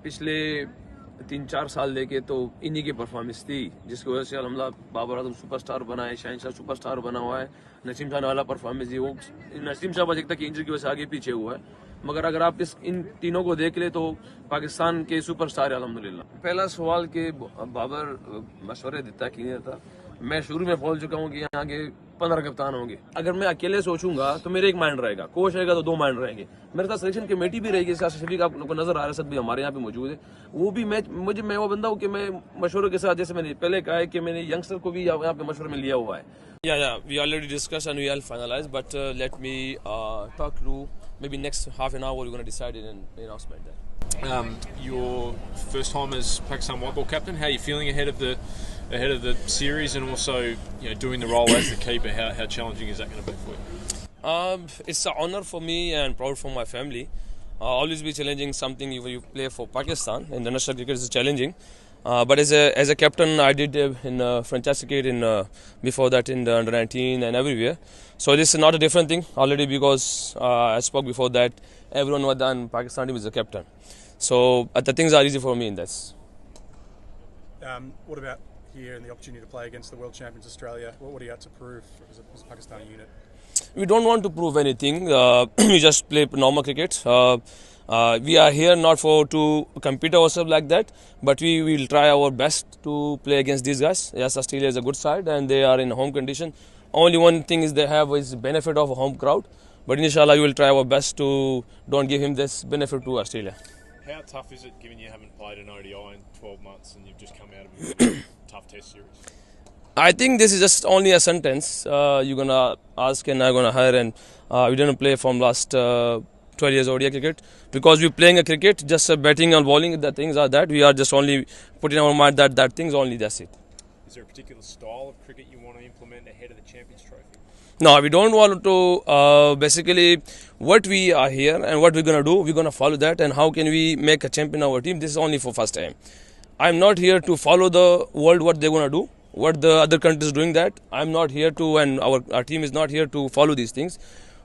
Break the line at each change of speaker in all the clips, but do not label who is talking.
पिछले 3-4 साल देखे तो इन्हीं की परफॉर्मेंस थी जिसकी वजह से अल्हम्दुलिल्लाह बाबर आजम सुपरस्टार बना है, शहनशाह सुपरस्टार बना हुआ है, नसीम शाह ने वाला परफॉर्मेंस दी। वो नसीम शाह बस एक तक इंजरी की वजह से आगे पीछे हुआ है, मगर अगर आप इन तीनों को देख ले तो पाकिस्तान के सुपरस्टार है अल्हम्दुलिल्लाह। पहला सवाल के बाबर मशवरे देता कि नहीं देता, मैं शुरू में बोल चुका हूँ कि यहाँ के 15 कप्तान होंगे। अगर मैं अकेले सोचूंगा तो मेरे एक माइंड रहेगा, कोच रहेगा तो 2 माइंड रहेंगे, मेरे साथ सिलेक्शन कमेटी भी रहेगी। शफीक आपको नजर आ रहा है, भी हमारे यहाँ पे मौजूद है। वो भी मैं वो बंदा हूँ कि मैं मशवरों के साथ, जैसे मैंने पहले कहा है कि मैंने यंगस्टर को भी यहाँ पे मशवरे में लिया हुआ है। Yeah, we already discussed and we all finalized, but let me talk through. Maybe next half an hour we're going to decide in an announcement then.
Your first time as Pakistan white ball captain, how are you feeling ahead of the series, and also doing the role as the keeper? How challenging is that going to be for you?
It's an honor for me and proud for my family. Always be challenging something when you play for Pakistan. International cricket is challenging. But as a captain, I did in franchise cricket before that in the under-19 and everywhere. So this is not a different thing already, because I spoke before that everyone was done Pakistan team is a captain. So the things are easy for me in this.
What about here and the opportunity to play against the world champions Australia? What do you have to prove as a Pakistani unit?
We don't want to prove anything. We just play normal cricket. We are here not to compete ourselves like that, but we will try our best to play against these guys. Yes, Australia is a good side and they are in home condition. Only one thing is they have is benefit of a home crowd, but inshallah we will try our best to don't give him this benefit to Australia.
How tough is it, given you haven't played an ODI in 12 months and you've just come out of a tough test series?
I think this is just only a sentence. You're gonna ask and I'm gonna hire, and we didn't play from last 12 years ODI cricket, because we're playing a cricket, just batting and bowling. The things are that we are just only putting our mind that things only. That's it.
Is there a particular style of cricket you want to implement ahead of the Champions Trophy?
No, we don't want to. Basically, what we are here and what we're gonna do, we're gonna follow that. And how can we make a champion our team? This is only for first time. I'm not here to follow the world what they're gonna do, what the other countries doing that. I'm not here to, and our team is not here to follow these things.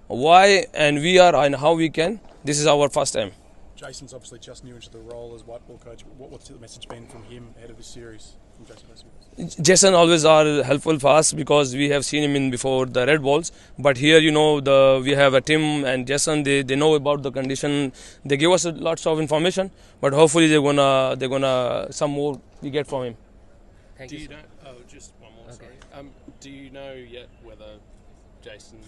Why and we are and how we can. This is our first time.
Jason's obviously just new into the role as white ball coach. What's the message been from him ahead of the series? From Jason?
Jason always are helpful for us, because we have seen him in before the red balls. But here, we have a Tim and Jason. They know about the condition. They give us lots of information. But hopefully they're gonna some more we get from him.
Thank you.
Just one more.
Okay.
Sorry. Do you know yet whether Jason,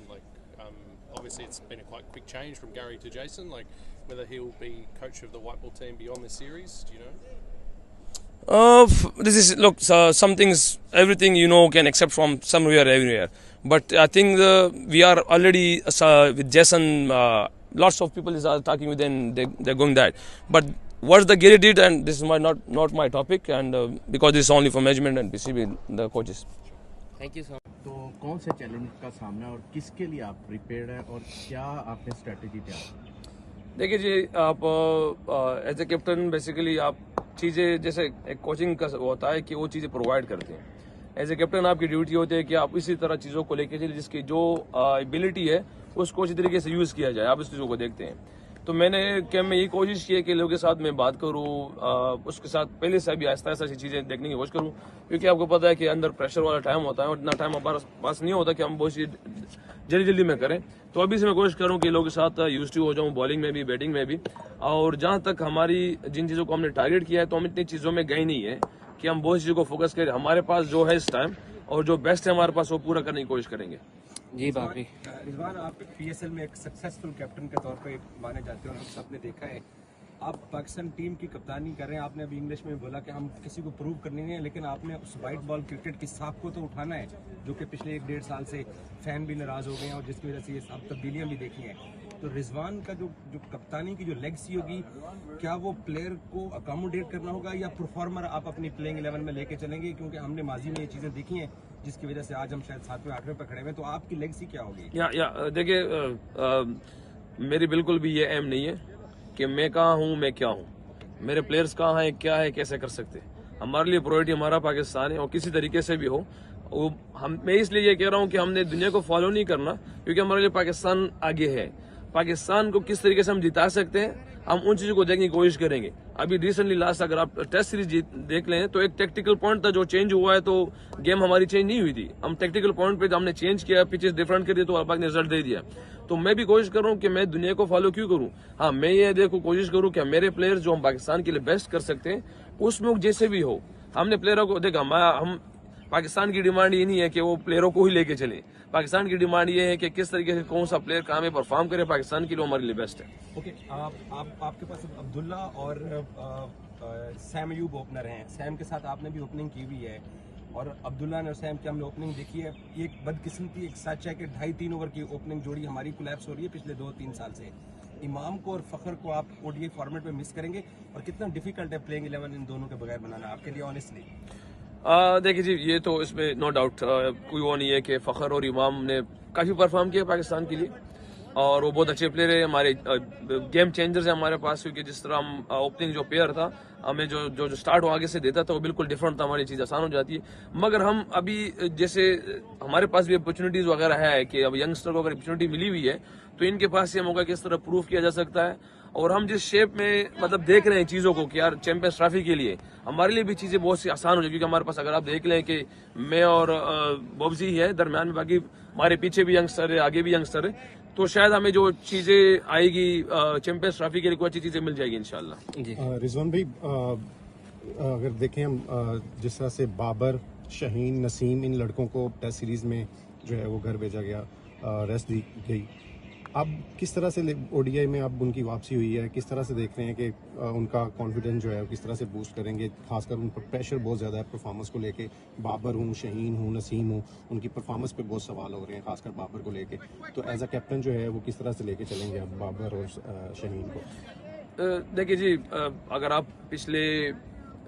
obviously it's been a quite quick change from Gary to Jason, whether he'll be coach of the white ball team beyond this series? Do you know?
This is some things, everything can accept from somewhere, everywhere. But I think we are already with Jason. Lots of people are talking with them. They're going that. But what the Gary did, and this is not my topic, and because this is only for management and BCB, the coaches.
Thank you so much.
तो कौन से challenge का सामना और किसके लिए आप prepared है और क्या आपने स्ट्रेटजी तैयार?
देखिए जी, आप एज ए कैप्टन बेसिकली आप चीज़ें, जैसे एक कोचिंग का होता है कि वो चीज़ें प्रोवाइड करते हैं। एज ए कैप्टन आपकी ड्यूटी होती है कि आप इसी तरह चीज़ों को लेके चलिए जिसकी जो एबिलिटी है उसको अच्छी तरीके से यूज़ किया जाए। आप इस चीज़ों को देखते हैं, तो मैंने यही कोशिश की है कि लोगों के साथ मैं बात करूँ, उसके साथ पहले से भी आहिस्ता आहिस्ता चीज़ें देखने की कोशिश करूँ, क्योंकि आपको पता है कि अंदर प्रेशर वाला टाइम होता है और इतना टाइम हमारे पास नहीं होता कि हम बहुत चीज़ जल्दी में करें। तो अभी से मैं कोशिश करूँ कि लोगों के साथ यूज टू हो जाऊँ, बॉलिंग में भी, बैटिंग में भी। और जहाँ तक हमारी जिन चीज़ों को हमने टारगेट किया है, तो हम इतनी चीज़ों में गए नहीं है कि हम बहुत चीज़ों को फोकस करें। हमारे पास जो है इस टाइम और जो बेस्ट है हमारे पास, वो पूरा करने की कोशिश करेंगे।
जी बाकी
रिजवान, आप पीएसएल में एक सक्सेसफुल कैप्टन के तौर पे माने जाते हो, हम सबने देखा है। आप पाकिस्तान टीम की कप्तानी कर रहे हैं। आपने अभी इंग्लिश में बोला कि हम किसी को प्रूव करने नहीं है, लेकिन आपने उस वाइट बॉल क्रिकेट की साख को तो उठाना है, जो कि पिछले 1-1.5 साल से फैन भी नाराज हो गए हैं और जिसकी वजह से ये सब तब्दीलियां भी देखी हैं। तो रिजवान का जो कप्तानी की जो लेगेसी होगी, क्या वो प्लेयर को अकोमोडेट करना होगा या परफॉर्मर आप अपनी प्लेइंग 11 में लेके चलेंगे? क्योंकि हमने माजी में ये चीज़ें देखी हैं जिसकी वजह से आज हम शायद 7वें 8वें पर खड़े हुए। तो आपकी लेगेसी क्या होगी?
देखिए, मेरी बिल्कुल भी ये एम नहीं है कि मैं कहाँ हूँ, मैं क्या हूँ, मेरे प्लेयर्स कहाँ हैं, क्या है, कैसे कर सकते हैं। हमारे लिए प्रायोरिटी हमारा पाकिस्तान है, और किसी तरीके से भी हो मैं इसलिए ये कह रहा हूँ कि हमने दुनिया को फॉलो नहीं करना, क्योंकि हमारे लिए पाकिस्तान आगे है। पाकिस्तान को किस तरीके से हम जिता सकते हैं, हम उन चीजों को देखने की कोशिश करेंगे। अभी रिसेंटली लास्ट अगर आप टेस्ट सीरीज देख लें तो एक टेक्टिकल पॉइंट था जो चेंज हुआ है, तो गेम हमारी चेंज नहीं हुई थी। हम टेक्टिकल पॉइंट पे हमने चेंज किया, पिचेस डिफरेंट कर दिए, तो अल्लाह ने रिजल्ट दे दिया। तो मैं भी कोशिश कर रहा हूँ कि मैं दुनिया को फॉलो क्यों करूँ। हाँ, मैं ये देखो कोशिश करूँ कि मेरे प्लेयर जो हम पाकिस्तान के लिए बेस्ट कर सकते हैं उसमें जैसे भी हो, हमने प्लेयरों को देखा। हम पाकिस्तान की डिमांड ये नहीं है कि वो प्लेयरों को ही लेके चले। पाकिस्तान की डिमांड ये है कि किस तरीके से कौन सा प्लेयर कहाँ में परफॉर्म करे पाकिस्तान के लिए, हमारे लिए बेस्ट है।
ओके, आपके पास अब्दुल्ला और सैम अयूब ओपनर हैं। सैम के साथ आपने भी ओपनिंग की हुई है और अब्दुल्ला ने और सैम की हमने ओपनिंग देखी है। एक बदकिस्मती एक सच है कि 2.5-3 ओवर की ओपनिंग जोड़ी हमारी कोलैप्स हो रही है पिछले 2-3 साल से। इमाम को और फखर को आप ओडीआई फॉर्मेट में मिस करेंगे और कितना डिफिकल्ट है प्लेइंग 11 इन दोनों के बगैर बनाना आपके लिए ऑनेस्टली?
देखिए जी, ये तो इसमें नो डाउट कोई वो नहीं है कि फखर और इमाम ने काफी परफॉर्म किया पाकिस्तान के लिए और वो बहुत अच्छे प्लेयर है, हमारे गेम चेंजर्स है हमारे पास। क्योंकि जिस तरह हम ओपनिंग जो पेयर था हमें जो स्टार्ट वो आगे से देता था वो बिल्कुल डिफरेंट था, हमारी चीज आसान हो जाती है। मगर हम अभी जैसे हमारे पास भी अपॉर्चुनिटीज वगैरह है कि अब यंगस्टर को अगर अपॉर्चुनिटी मिली हुई है तो इनके पास ये मौका किस तरह प्रूव किया जा सकता है। और हम जिस शेप में मतलब देख रहे हैं चीजों को कि यार चैंपियंस ट्रॉफी के लिए हमारे लिए भी चीजें बहुत सी आसान हो जाएगी। क्योंकि हमारे पास अगर आप देख लें कि मैं और बॉब्जी है दरमियान में, बाकी हमारे पीछे भी यंगस्टर है, आगे भी यंगस्टर है, तो शायद हमें जो चीजें आएगी चैंपियंस ट्रॉफी के लिए कोई अच्छी चीजें मिल जाएगी इंशाल्लाह।
रिजवान भाई, अगर देखें हम जिस तरह से बाबर, शाहीन, नसीम, इन लड़कों को टेस्ट सीरीज में जो है वो घर भेजा गया, रेस्ट दी गई, अब किस तरह से ओडीआई में अब उनकी वापसी हुई है, किस तरह से देख रहे हैं कि उनका कॉन्फिडेंस जो है किस तरह से बूस्ट करेंगे? खासकर उन पर प्रेशर बहुत ज़्यादा है परफॉर्मेंस को लेके। बाबर हूँ, शाहीन हूँ, नसीम हूँ, उनकी परफॉर्मेंस पे बहुत सवाल हो रहे हैं, खासकर बाबर को लेके। तो एज अ कैप्टन जो है वो किस तरह से लेके चलेंगे अब बाबर और शाहीन को?
देखिए जी, अगर आप पिछले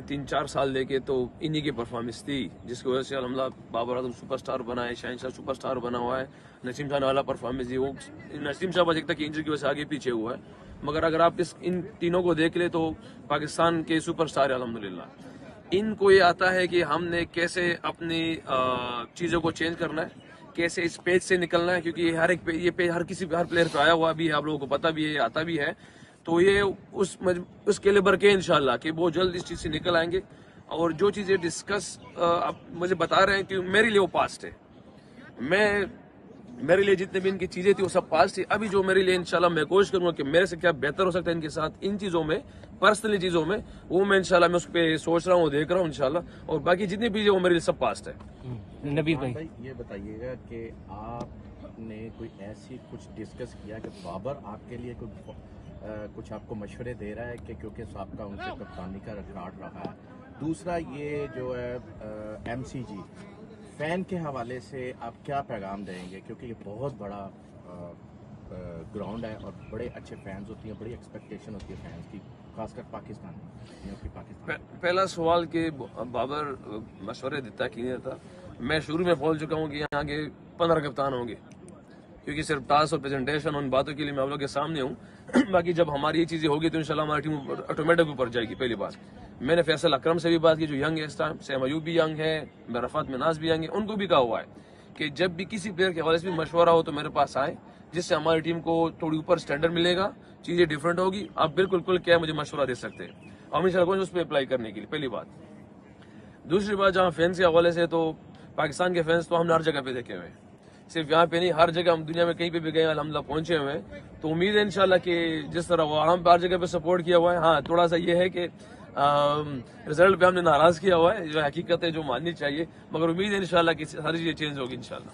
3-4 साल देखे तो इन्हीं की परफॉर्मेंस थी जिसकी वजह से अल्हम्दुलिल्लाह बाबर आजम सुपरस्टार बना है, शहनशाह सुपरस्टार बना हुआ है, नसीम शाह ने वाला परफॉर्मेंस दी। वो नसीम शाह बस तक इंजरी की वजह से आगे पीछे हुआ है, मगर अगर आप इन तीनों को देख ले तो पाकिस्तान के सुपरस्टार है अल्हम्दुलिल्लाह। इनको ये आता है कि हमने कैसे अपनी चीज़ों को चेंज करना है, कैसे इस पेज से निकलना है। क्योंकि हर पेज हर प्लेयर पे आया हुआ भी है, आप लोगों को पता भी है, आता भी है। तो ये उस कैलिबर के इंशाल्लाह कि वो जल्द इस चीज से निकल आएंगे। और जो चीजें डिस्कस आप मुझे बता रहे हैं कि मेरे लिए वो पास्ट है, मेरे लिए जितने भी इनकी चीजें थी वो सब पास्ट थी। अभी जो मेरे लिए इंशाल्लाह मैं कोशिश करूंगा कि मेरे से क्या बेहतर हो सकता है इनके साथ इन चीजों में, पर्सनली चीजों में, वो मैं इंशाल्लाह मैं उस पर सोच रहा हूँ, देख रहा हूँ इंशाल्लाह। और बाकी जितनी चीजें वो मेरे लिए सब पास्ट है।
नबील भाई,
ये बताइएगा कि आपने कोई ऐसी कुछ डिस्कस किया कि बाबर आपके लिए कुछ आपको मशवरे दे रहा है कि क्योंकि साहब उनसे कप्तानी का रिकॉर्ड रहा है। दूसरा ये जो है एमसीजी फैन के हवाले से आप क्या पैगाम देंगे? क्योंकि ये बहुत बड़ा ग्राउंड है और बड़े अच्छे फैंस होती हैं, बड़ी एक्सपेक्टेशन होती है फैंस की, खासकर पाकिस्तान में।
पहला सवाल कि बाबर मशवरे देता कि नहीं देता, मैं शुरू में बोल चुका हूँ कि यहाँ के 15 कप्तान होंगे, क्योंकि सिर्फ टास्क और प्रेजेंटेशन उन बातों के लिए मैं आप लोगों के सामने हूँ। बाकी जब हमारी ये चीजें होगी तो इंशाल्लाह हमारी टीम ऑटोमेटिक ऊपर जाएगी। पहली बात, मैंने फैसल अकरम से भी बात की जो यंग है इस टाइम, सैम अयूब भी यंग है, रफात मिनाज भी यंग है, उनको भी कहा हुआ है कि जब भी किसी प्लेयर के हवाले से भी मशवरा हो तो मेरे पास आए, जिससे हमारी टीम को थोड़ी ऊपर स्टैंडर्ड मिलेगा, चीजें डिफरेंट होगी। आप बिल्कुल क्या मुझे मशवरा दे सकते हैं, हम इंशाल्लाह उस पर अप्लाई करने के लिए। पहली बात। दूसरी बात, जहाँ फैंस के हवाले से तो पाकिस्तान के फैंस तो हमने हर जगह पे देखे हुए हैं, सिर्फ यहाँ पे नहीं, हर जगह हम दुनिया में कहीं पे भी गए अल्हम्दुलिल्लाह पहुंचे हुए हैं। तो उम्मीद है इंशाल्लाह कि जिस तरह वो हम हर जगह पे सपोर्ट किया हुआ है। हाँ, थोड़ा सा ये है कि रिजल्ट पे हमने नाराज किया हुआ है, जो हकीकत है, जो माननी चाहिए, मगर उम्मीद है इंशाल्लाह कि सारी चीजें चेंज होगी इंशाल्लाह।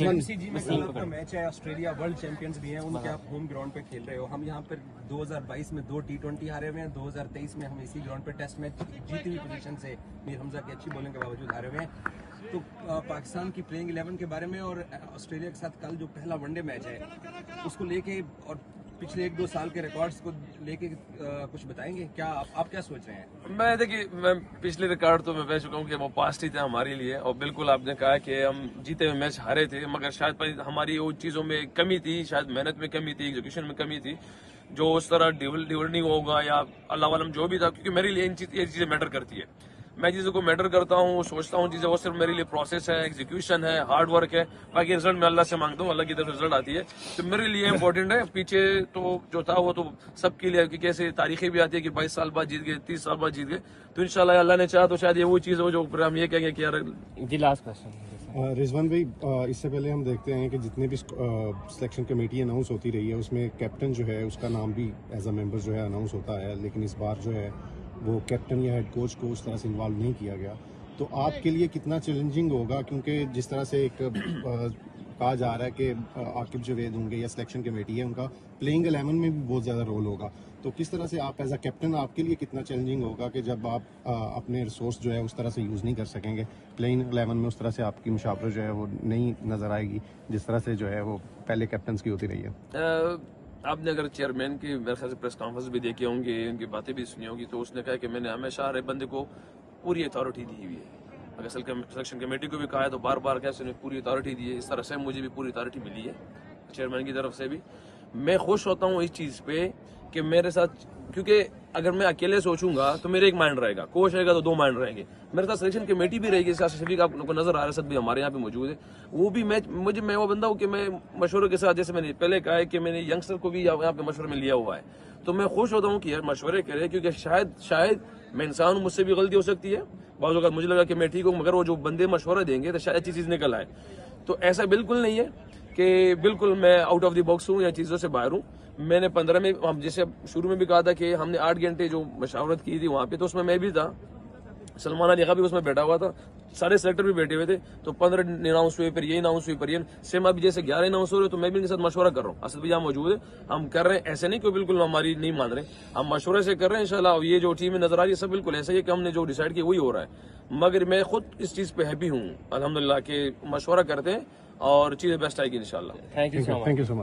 एमसीजी में कल आपका मैच है, ऑस्ट्रेलिया वर्ल्ड चैंपियंस भी हैं, उनके आप होम ग्राउंड पे खेल रहे हो। हम यहाँ पर 2022 में 2 T20 हारे हुए हैं, 2023 में हम इसी ग्राउंड पे टेस्ट मैच जीती हुई पोजीशन से मीर हमजा की अच्छी बॉलिंग के बावजूद हारे हुए हैं। तो पाकिस्तान की प्लेइंग 11 के बारे में और ऑस्ट्रेलिया के साथ कल जो पहला वनडे मैच है उसको लेके और पिछले 1-2 साल के रिकॉर्ड्स को लेके कुछ बताएंगे क्या? आप क्या सोच रहे हैं?
मैं पिछले रिकॉर्ड तो मैं कह चुका हूँ कि वो पास्ट ही थे हमारे लिए। और बिल्कुल आपने कहा कि हम जीते हुए मैच हारे थे, मगर शायद हमारी वो चीजों में कमी थी, शायद मेहनत में कमी थी, एग्जीक्यूशन में कमी थी, जो उस तरह डिवल्डिंग होगा या अल्लाह वालम जो भी था। क्योंकि मेरे लिए ये चीजें मैटर करती है। मैं चीज़ों को मैटर करता हूँ, सोचता हूँ चीज़ें, वो सिर्फ मेरे लिए प्रोसेस है, एग्जीक्यूशन है, हार्ड वर्क है। बाकी रिजल्ट मैं अल्लाह से मांगता हूँ, अल्लाह की तरफ रिजल्ट आती है। तो मेरे लिए इंपॉर्टेंट है। पीछे तो जो था वो तो सबके लिए, क्योंकि ऐसे तारीखें भी आती है कि 22 साल बाद जीत गए, 30 साल बाद जीत गए। तो इंशाल्लाह अल्लाह ने चाहा तो शायद ये वो चीज़ हो जो फिर हम ये कहेंगे कि यार
जी लास्ट क्वेश्चन।
रिजवान भाई, इससे पहले हम देखते हैं कि जितने भी सिलेक्शन कमेटी अनाउंस होती रही है उसमें कैप्टन जो है उसका नाम भी एज अ मेंबर जो है अनाउंस होता है, लेकिन इस बार जो है वो कैप्टन या हेड कोच को उस तरह से इन्वॉल्व नहीं किया गया। तो आपके लिए कितना चैलेंजिंग होगा, क्योंकि जिस तरह से एक कहा जा रहा है कि आकिब जावेद होंगे या सिलेक्शन कमेटी है उनका प्लेइंग 11 में भी बहुत ज़्यादा रोल होगा, तो किस तरह से आप एज अ कैप्टन आपके लिए कितना चैलेंजिंग होगा कि जब आप अपने रिसोर्स जो है उस तरह से यूज़ नहीं कर सकेंगे, प्लेइंग 11 में उस तरह से आपकी मुशावरत जो है वो नहीं नज़र आएगी जिस तरह से जो है वो पहले कैप्टन्स की होती रही है।
आपने अगर चेयरमैन की मेरे ख्याल से प्रेस कॉन्फ्रेंस भी देखी होंगी, उनकी बातें भी सुनी होगी, तो उसने कहा कि मैंने हमेशा हर बंदे को पूरी अथॉरिटी दी हुई है। अगर सिलेक्शन कमेटी को भी कहा है तो बार बार कैसे उन्हें पूरी अथॉरिटी दी है, इस तरह से मुझे भी पूरी अथॉरिटी मिली है चेयरमैन की तरफ से भी। मैं खुश होता हूँ इस चीज़ पे कि मेरे साथ, क्योंकि अगर मैं अकेले सोचूंगा तो मेरे एक माइंड रहेगा, कोच रहेगा तो दो माइंड रहेंगे, मेरे साथ सिलेक्शन कमेटी भी रहेगी। इसका शफीक आपको नजर आ रहा है, सद भी हमारे यहाँ पे मौजूद है, वो भी मैं वो बंदा हूँ कि मैं मशवरे के साथ, जैसे मैंने पहले कहा है कि मैंने यंगस्टर को भी यहाँ पे मशवरे में लिया हुआ है, तो मैं खुश होता हूँ कि यार मशवरे करे, क्योंकि शायद मैं इंसान हूँ, मुझसे भी गलती हो सकती है। बाज़ औक़ात मुझे लगा कि मैं ठीक हूँ, मगर वो जो बंदे मशवरा देंगे तो शायद अच्छी चीज़ निकल आए। तो ऐसा बिल्कुल नहीं है कि बिल्कुल मैं आउट ऑफ द बॉक्स हूँ या चीज़ों से बाहर हूँ। मैंने 15 में, हम जैसे शुरू में भी कहा था कि हमने 8 घंटे जो मशावरत की थी वहाँ पे, तो उसमें मैं भी था, सलमान अली खां भी उसमें बैठा हुआ था, सारे सेलेक्टर भी बैठे हुए थे। तो 15 अनाउंस हुए, फिर ये अनाउंस हुई, फिर ये सेम अभी जैसे 11 अनाउंस हो रहे, तो मैं भी इनके साथ मशवरा कर रहा हूँ। असद भैया मौजूद है, हम कर रहे हैं, ऐसे नहीं कि बिल्कुल हमारी नहीं मान रहे, हम मशवरे से कर रहे हैं इंशाल्लाह। ये जो टीम में नजर आ रही है सब बिल्कुल ऐसा ही है कि हमने जो डिसाइड किया वही हो रहा है। मगर मैं खुद इस चीज़ पे हैप्पी हूँ अल्हम्दुलिल्लाह कि मशवरा करते हैं और चीज़ें बेस्ट आएगी इंशाल्लाह।
Thank you so much.